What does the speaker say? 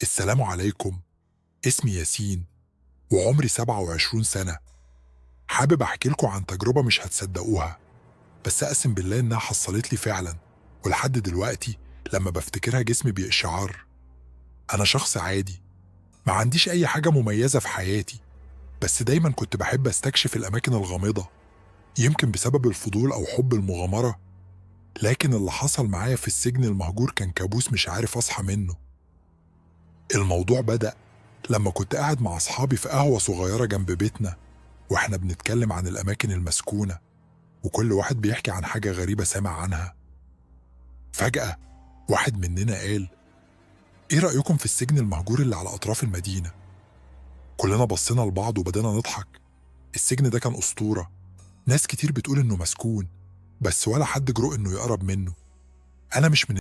السلام عليكم. اسمي ياسين وعمري 27 سنة. حابب أحكي لكم عن تجربة مش هتصدقوها، بس أقسم بالله إنها حصلت لي فعلا، ولحد دلوقتي لما بفتكرها جسمي بيقشعر. أنا شخص عادي، ما عنديش أي حاجة مميزة في حياتي، بس دايما كنت بحب أستكشف الأماكن الغامضة، يمكن بسبب الفضول أو حب المغامرة. لكن اللي حصل معايا في السجن المهجور كان كابوس مش عارف أصحى منه. الموضوع بدأ لما كنت قاعد مع أصحابي في قهوة صغيرة جنب بيتنا، وإحنا بنتكلم عن الأماكن المسكونة، وكل واحد بيحكي عن حاجة غريبة سمع عنها. فجأة واحد مننا قال: إيه رأيكم في السجن المهجور اللي على أطراف المدينة؟ كلنا بصينا لبعض وبدأنا نضحك. السجن ده كان أسطورة، ناس كتير بتقول إنه مسكون، بس ولا حد جرؤ إنه يقرب منه. أنا مش من